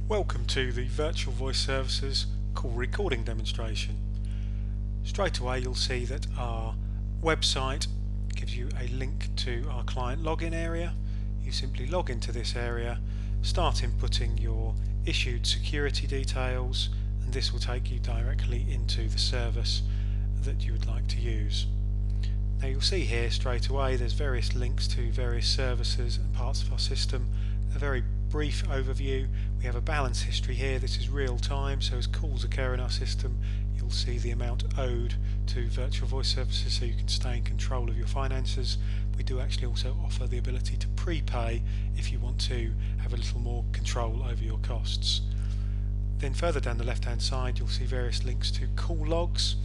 Welcome to the Virtual Voice Services call recording demonstration. Straight away you'll see that our website gives you a link to our client login area. You simply log into this area, start inputting your issued security details, and this will take you directly into the service that you would like to use. Now you'll see here straight away there's various links to various services and parts of our system. A very brief overview. We have a balance history here. This is real time, so as calls occur in our system you'll see the amount owed to virtual voice services, so you can stay in control of your finances. We do actually also offer the ability to prepay if you want to have a little more control over your costs. Then further down the left hand side you'll see various links to call logs.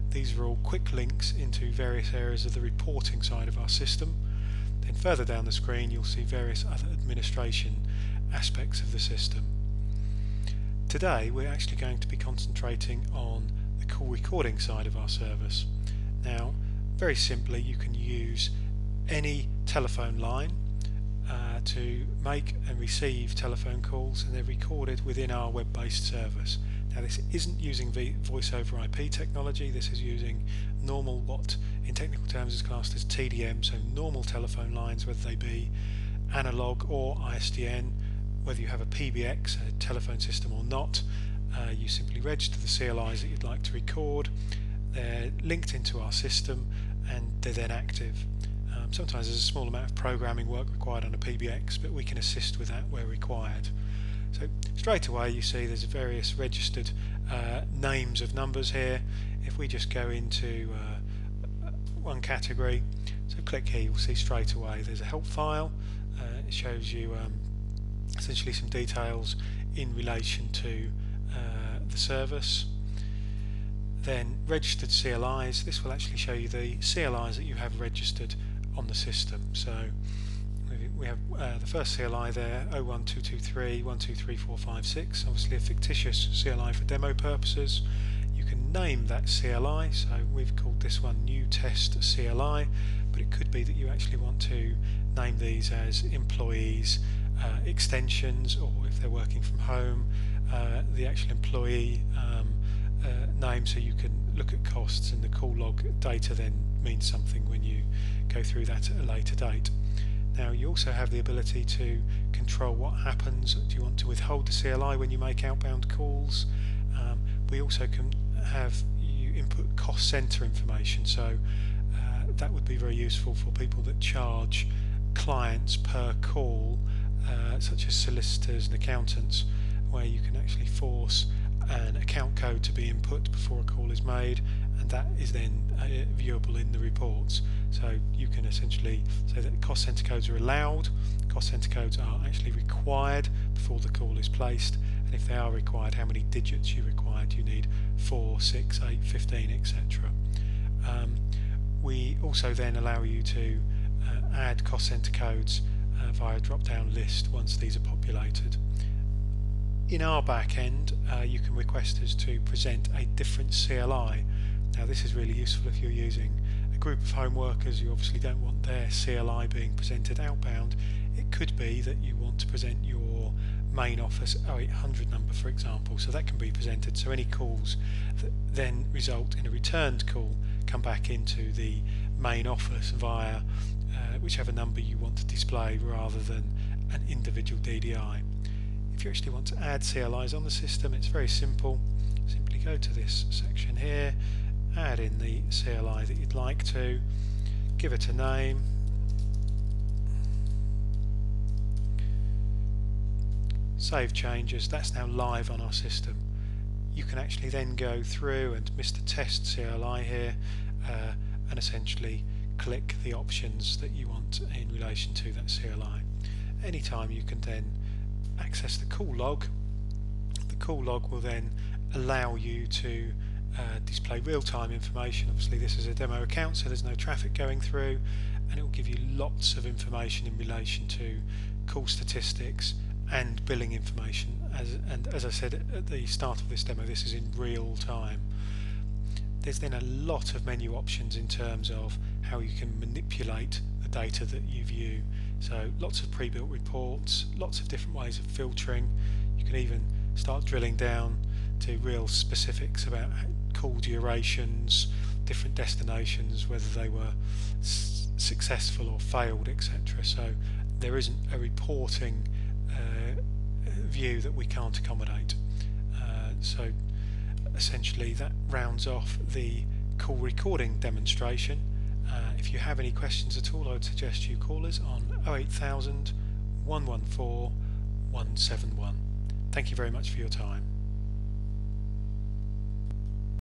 These are all quick links into various areas of the reporting side of our system. Then further down the screen you'll see various other administration aspects of the system. Today we're actually going to be concentrating on the call recording side of our service. Now very simply you can use any telephone line to make and receive telephone calls, and they're recorded within our web-based service. Now this isn't using voice over IP technology, this is using normal, what in technical terms is classed as TDM, so normal telephone lines, whether they be analog or ISDN. Whether you have a PBX, a telephone system, or not, you simply register the CLIs that you'd like to record. They're linked into our system and they're then active. Sometimes there's a small amount of programming work required on a PBX, but we can assist with that where required. So straight away you see there's various registered names of numbers here. If we just go into one category, so click here, you'll see straight away there's a help file. It shows you essentially some details in relation to the service. Then registered CLIs, this will actually show you the CLIs that you have registered on the system. So we have the first CLI there, 01223 123456, obviously a fictitious CLI for demo purposes. You can name that CLI, so we've called this one new test CLI, but it could be that you actually want to name these as employees, extensions, or if they're working from home, the actual employee name, so you can look at costs, and the call log data then means something when you go through that at a later date. Now you also have the ability to control what happens. Do you want to withhold the CLI when you make outbound calls? We also can have you input cost center information, so that would be very useful for people that charge clients per call, such as solicitors and accountants, where you can actually force an account code to be input before a call is made, and that is then viewable in the reports. So you can essentially say that cost center codes are allowed, cost center codes are actually required before the call is placed, and if they are required, how many digits you required. You need 4, 6, 8, 15, etc. We also then allow you to add cost center codes via a drop-down list once these are populated. In our back end, you can request us to present a different CLI. Now this is really useful if you're using a group of home workers. You obviously don't want their CLI being presented outbound. It could be that you want to present your main office 0800 number, for example, so that can be presented, so any calls that then result in a returned call come back into the main office via whichever number you want to display rather than an individual DDI. If you actually want to add CLIs on the system, it's very simple. Simply go to this section here, add in the CLI that you'd like to, give it a name, save changes. That's now live on our system. You can actually then go through and Mr. Test CLI here and essentially click the options that you want in relation to that CLI. Anytime you can then access the call log. The call log will then allow you to display real-time information. Obviously this is a demo account, so there's no traffic going through, and it will give you lots of information in relation to call statistics and billing information. And as I said at the start of this demo, this is in real time. There's then a lot of menu options in terms of how you can manipulate the data that you view. So lots of pre-built reports, lots of different ways of filtering. You can even start drilling down to real specifics about call durations, different destinations, whether they were successful or failed, etc. So there isn't a reporting view that we can't accommodate. So essentially that rounds off the call recording demonstration. If you have any questions at all, I would suggest you call us on 08000 114 171. Thank you very much for your time.